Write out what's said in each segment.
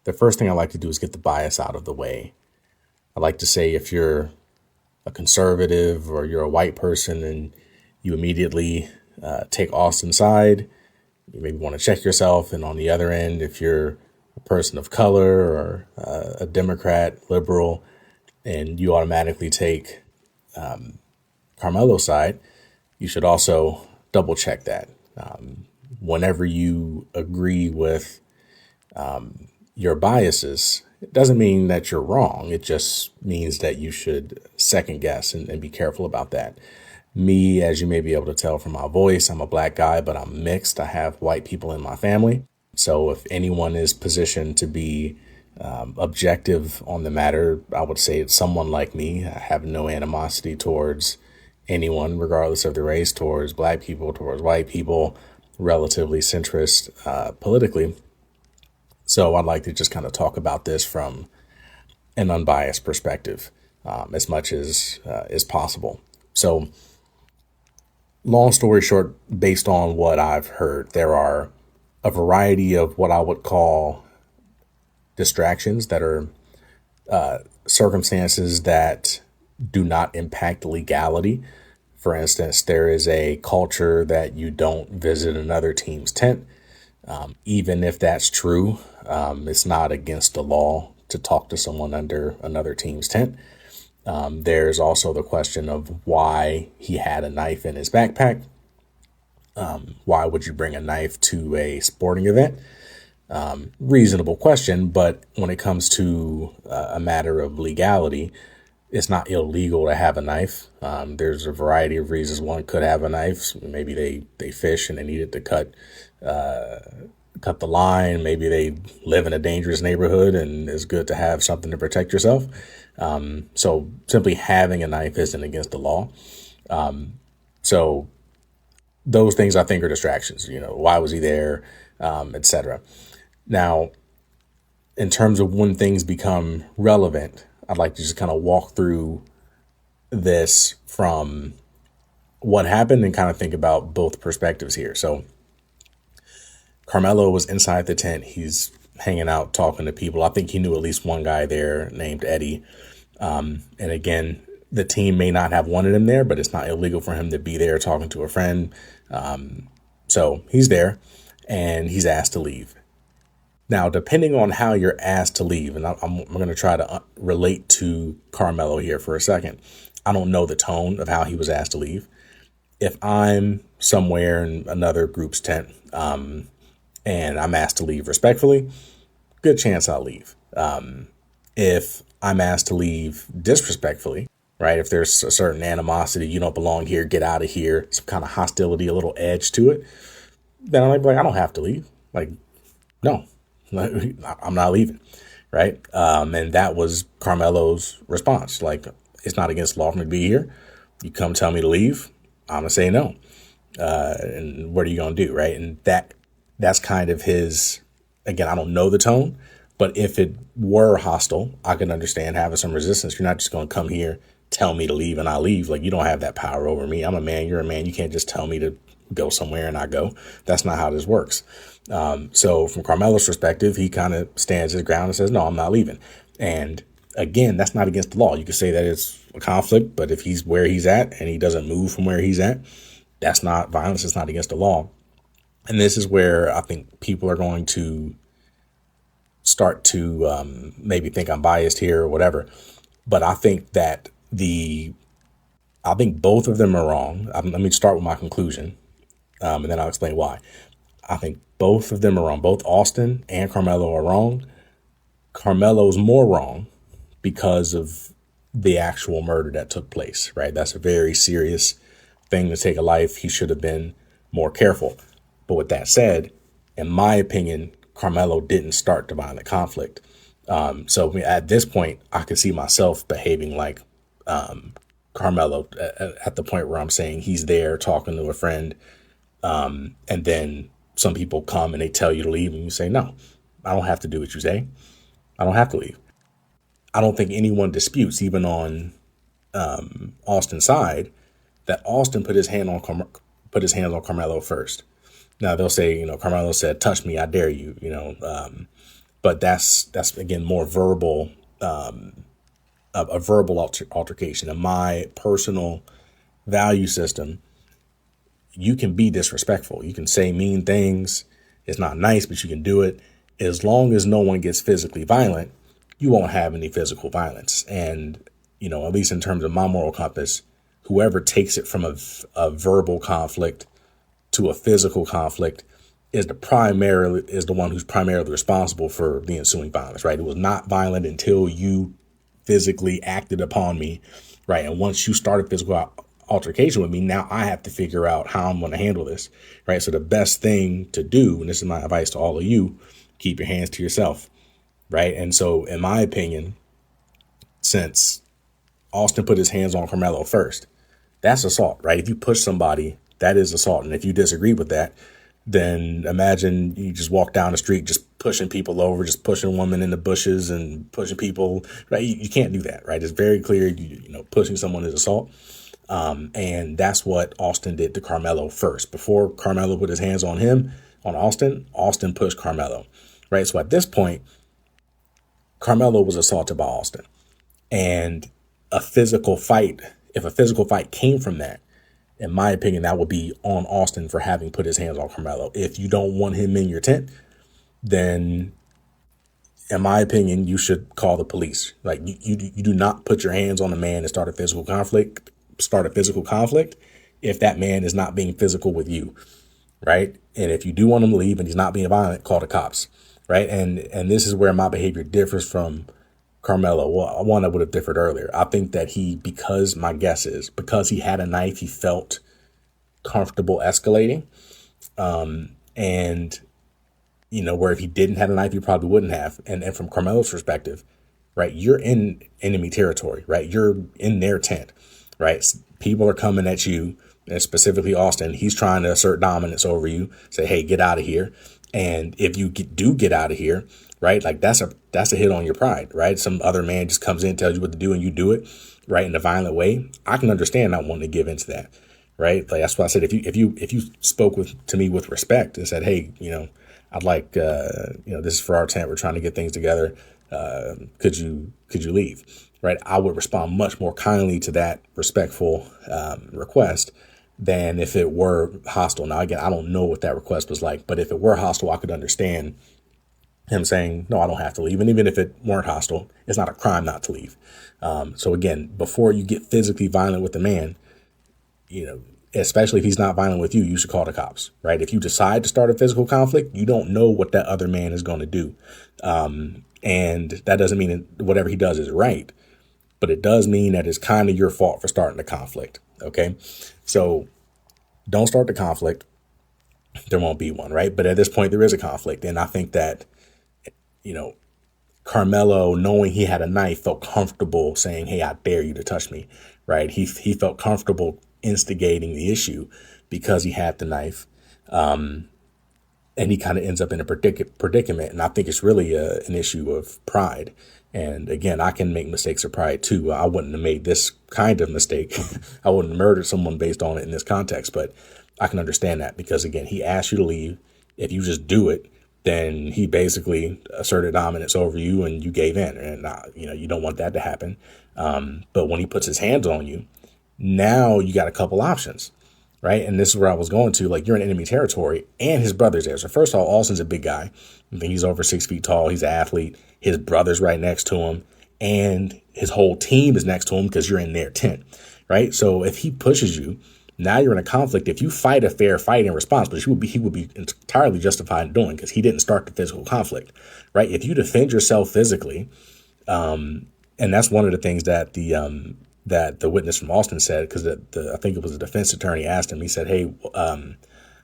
the first thing I like to do is get the bias out of the way. I like to say if you're a conservative or you're a white person and you immediately take Austin's side, you maybe want to check yourself. And on the other end, if you're a person of color or a Democrat, liberal, and you automatically take Karmelo's side, you should also double check that. Whenever you agree with your biases, it doesn't mean that you're wrong. It just means that you should second guess and be careful about that. Me, as you may be able to tell from my voice, I'm a black guy, but I'm mixed. I have white people in my family. So if anyone is positioned to be objective on the matter, I would say it's someone like me. I have no animosity towards anyone, regardless of the race, towards black people, towards white people, relatively centrist politically. So I'd like to just kind of talk about this from an unbiased perspective as much as is possible. So long story short, based on what I've heard, there are a variety of what I would call distractions that are circumstances that do not impact legality. For instance, there is a culture that you don't visit another team's tent. Even if that's true, it's not against the law to talk to someone under another team's tent. There's also the question of why he had a knife in his backpack. Why would you bring a knife to a sporting event? Reasonable question, but when it comes to a matter of legality, it's not illegal to have a knife. There's a variety of reasons one could have a knife. Maybe they fish and they needed to cut the line. Maybe they live in a dangerous neighborhood and it's good to have something to protect yourself. So simply having a knife isn't against the law. So those things I think are distractions. Why was he there, etc. Now, in terms of when things become relevant, I'd like to just kind of walk through this from what happened and kind of think about both perspectives here. So Karmelo was inside the tent. He's hanging out, talking to people. I think he knew at least one guy there named Eddie. And again, the team may not have wanted him there, but it's not illegal for him to be there talking to a friend. So he's there and he's asked to leave. Now, depending on how you're asked to leave, and I'm going to try to relate to Karmelo here for a second. I don't know the tone of how he was asked to leave. If I'm somewhere in another group's tent and I'm asked to leave respectfully, good chance I'll leave. If I'm asked to leave disrespectfully, right? If there's a certain animosity, you don't belong here, get out of here, some kind of hostility, a little edge to it, then I'm like, I don't have to leave. Like, no. I'm not leaving, right? And that was Karmelo's response. Like, it's not against the law for me to be here. You come tell me to leave, I'm gonna say no. And what are you gonna do, right? And that's kind of his. Again, I don't know the tone, but if it were hostile, I can understand having some resistance. You're not just gonna come here, tell me to leave, and I leave. Like, you don't have that power over me. I'm a man. You're a man. You can't just tell me to go somewhere and I go. That's not how this works. So from Karmelo's perspective, he kind of stands his ground and says, no, I'm not leaving. And again, that's not against the law. You could say that it's a conflict, but if he's where he's at and he doesn't move from where he's at, that's not violence. It's not against the law. And this is where I think people are going to start to maybe think I'm biased here or whatever. But I think that I think both of them are wrong. Let me start with my conclusion, and then I'll explain why. I think both of them are wrong. Both Austin and Karmelo are wrong. Karmelo's more wrong because of the actual murder that took place, right? That's a very serious thing to take a life. He should have been more careful. But with that said, in my opinion, Karmelo didn't start the violent conflict. So at this point, I could see myself behaving like Karmelo at the point where I'm saying he's there talking to a friend, and then some people come and they tell you to leave and you say, no, I don't have to do what you say. I don't have to leave. I don't think anyone disputes, even on Austin's side, that Austin put his hands on Karmelo first. Now they'll say, Karmelo said, touch me, I dare you, But that's again more verbal, a verbal altercation. In my personal value system, you can be disrespectful. You can say mean things. It's not nice, but you can do it. As long as no one gets physically violent, you won't have any physical violence. And, at least in terms of my moral compass, whoever takes it from a verbal conflict to a physical conflict is the one who's primarily responsible for the ensuing violence, right? It was not violent until you physically acted upon me, right? And once you start a physical altercation with me, now I have to figure out how I'm going to handle this, right? So the best thing to do, and this is my advice to all of you, keep your hands to yourself, right? And so, in my opinion, since Austin put his hands on Karmelo first, that's assault, right? If you push somebody, that is assault. And if you disagree with that, then imagine you just walk down the street, just pushing people over, just pushing women in the bushes and pushing people, right? You can't do that, right? It's very clear, pushing someone is assault. And that's what Austin did to Karmelo first. Before Karmelo put his hands on him, on Austin pushed Karmelo, right? So at this point, Karmelo was assaulted by Austin. And a physical fight, if a physical fight came from that, in my opinion, that would be on Austin for having put his hands on Karmelo. If you don't want him in your tent, then in my opinion, you should call the police. Like you do not put your hands on a man and start a physical conflict. If that man is not being physical with you, right? And if you do want him to leave and he's not being violent, call the cops, right? And this is where my behavior differs from Karmelo. Well, one, I would have differed earlier. I think that because he had a knife, he felt comfortable escalating. And where if he didn't have a knife, he probably wouldn't have. And from Carmelo's perspective, right, you're in enemy territory, right? You're in their tent, right? People are coming at you, and specifically Austin. He's trying to assert dominance over you, say, hey, get out of here. And if you do get out of here, right, like that's a hit on your pride, right? Some other man just comes in, tells you what to do, and you do it, right, in a violent way. I can understand not wanting to give into that, right? Like that's why I said if you spoke to me with respect and said, hey, I'd like this is for our tent. We're trying to get things together. Could you leave? Right? I would respond much more kindly to that respectful request than if it were hostile. Now, again, I don't know what that request was like, but if it were hostile, I could understand him saying, no, I don't have to leave. And even if it weren't hostile, it's not a crime not to leave. So again, before you get physically violent with the man, especially if he's not violent with you, you should call the cops, right? If you decide to start a physical conflict, you don't know what that other man is going to do. And that doesn't mean that whatever he does is right, but it does mean that it's kind of your fault for starting the conflict. Okay. So don't start the conflict. There won't be one, right? But at this point, there is a conflict. And I think that, Karmelo, knowing he had a knife, felt comfortable saying, hey, I dare you to touch me, right? He felt comfortable instigating the issue because he had the knife. And he kind of ends up in a predicament. And I think it's really an issue of pride. And again, I can make mistakes of pride too. I wouldn't have made this kind of mistake. I wouldn't have murdered someone based on it in this context, but I can understand that because again, he asked you to leave. If you just do it, then he basically asserted dominance over you and you gave in. And, you don't want that to happen. But when he puts his hands on you, now you got a couple options, right? And this is where I was going to, like, you're in enemy territory and his brother's there. So first of all, Austin's a big guy. I think he's over 6 feet tall. He's an athlete. His brother's right next to him and his whole team is next to him because you're in their tent, right? So if he pushes you, now you're in a conflict. If you fight a fair fight in response, which he would be entirely justified in doing because he didn't start the physical conflict, right? If you defend yourself physically, and that's one of the things that the witness from Austin said, because I think it was the defense attorney asked him, he said, hey,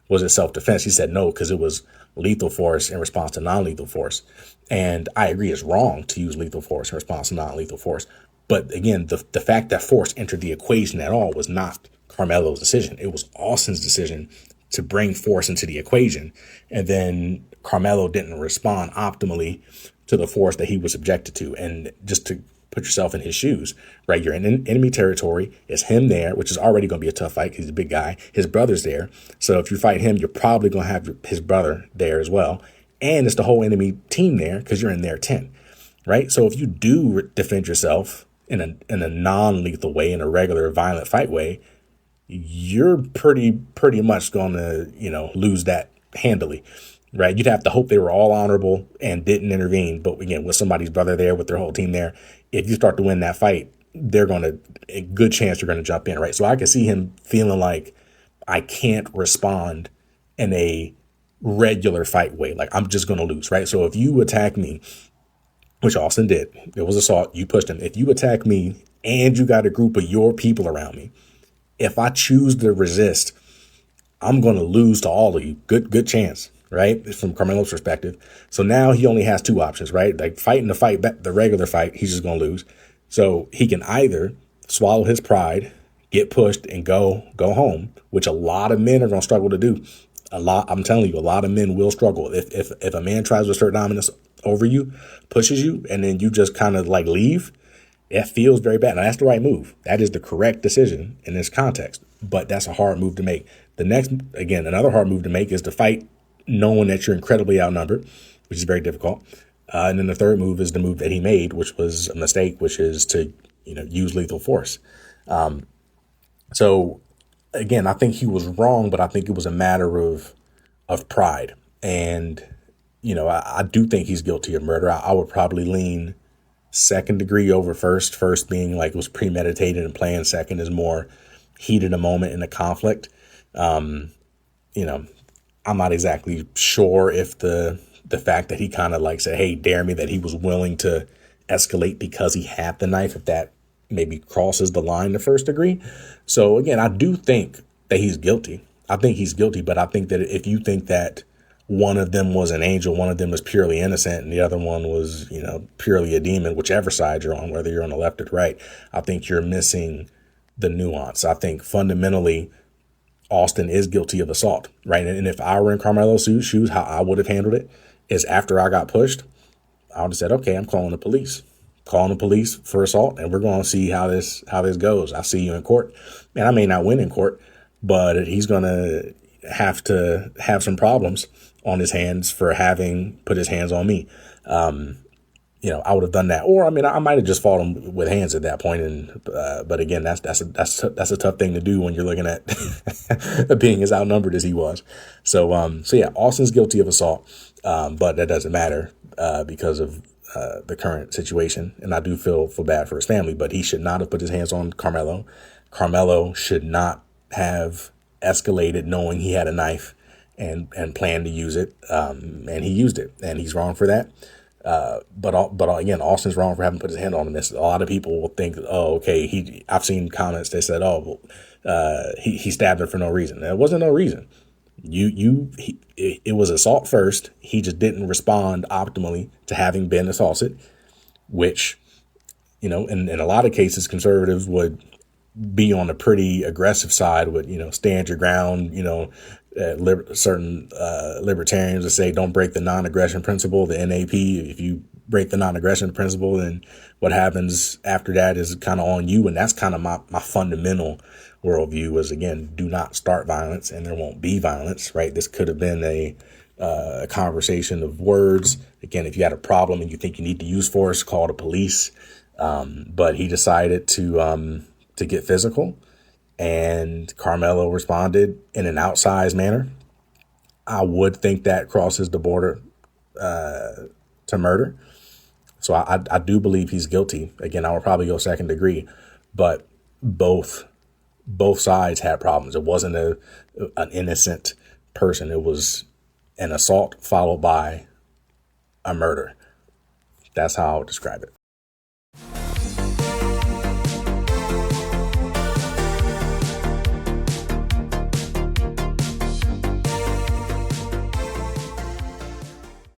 was it self-defense? He said no, because it was lethal force in response to non-lethal force. And I agree it's wrong to use lethal force in response to non-lethal force. But again, the fact that force entered the equation at all was not Karmelo's decision. It was Austin's decision to bring force into the equation. And then Karmelo didn't respond optimally to the force that he was subjected to. And just to put yourself in his shoes, right? You're in enemy territory. It's him there, which is already going to be a tough fight. He's a big guy. His brother's there. So if you fight him, you're probably going to have his brother there as well. and it's the whole enemy team there because you're in their tent, right? So if you do defend yourself in a non-lethal way, in a regular violent fight way, you're pretty much going to lose that handily, right? You'd have to hope they were all honorable and didn't intervene. But again, with somebody's brother there, with their whole team there, if you start to win that fight, they're going to a good chance you're going to jump in, right? So I can see him feeling like I can't respond in a regular fight way, like I'm just going to lose, right? So if you attack me, which Austin did, it was assault, you pushed him. If you attack me and you got a group of your people around me, if I choose to resist, I'm going to lose to all of you. Good chance, right? From Karmelo's perspective. So now he only has two options, right? Like fighting the fight, the regular fight, he's just going to lose. So he can either swallow his pride, get pushed, and go home, which a lot of men are going to struggle to do. I'm telling you, a lot of men will struggle. If a man tries to assert dominance over you, pushes you, and then you just kind of like leave, it feels very bad. Now, that's the right move. That is the correct decision in this context. But that's a hard move to make. The next, again, another hard move to make is to fight knowing that you're incredibly outnumbered, which is very difficult. And then the third move is the move that he made, which was a mistake, which is to use lethal force. So again, I think he was wrong, but I think it was a matter of pride. And I do think he's guilty of murder. I would probably lean second degree over first. First being like it was premeditated, and playing second is more heated a moment in a conflict. I'm not exactly sure if the fact that he kind of like said, "Hey, dare me," that he was willing to escalate because he had the knife, if that maybe crosses the line to first degree. So again, I do think that he's guilty. I think he's guilty, but I think that if you think that one of them was an angel, one of them was purely innocent, and the other one was, purely a demon, whichever side you're on, whether you're on the left or right, I think you're missing the nuance. I think fundamentally, Austin is guilty of assault, right? And if I were in Karmelo's shoes, how I would have handled it is after I got pushed, I would have said, okay, I'm calling the police. Calling the police for assault, and we're going to see how this goes. I see you in court. And I may not win in court, but he's going to have some problems on his hands for having put his hands on me. I would have done that, or I might have just fought him with hands at that point. And but again, that's a tough thing to do when you're looking at being as outnumbered as he was. So yeah, Austin's guilty of assault, but that doesn't matter because of the current situation. And I do feel bad for his family, but he should not have put his hands on Karmelo. Karmelo should not have escalated knowing he had a knife and planned to use it. And he used it, and he's wrong for that. But again, Austin's wrong for having put his hand on him. A lot of people will think, oh, okay, I've seen comments that said, oh, he stabbed her for no reason. There wasn't no reason. It was assault first. He just didn't respond optimally to having been assaulted, which, in a lot of cases, conservatives would be on a pretty aggressive side, would, stand your ground, certain libertarians would say, don't break the non-aggression principle, the NAP. If you break the non-aggression principle, then what happens after that is kind of on you. And that's kind of my fundamental worldview is, again, do not start violence and there won't be violence, right? This could have been a conversation of words. Again, if you had a problem and you think you need to use force, call the police. But he decided to get physical, and Karmelo responded in an outsized manner. I would think that crosses the border to murder. So I do believe he's guilty. Again, I would probably go second degree, but both sides had problems. It wasn't an innocent person. It was an assault followed by a murder. That's how I would describe it.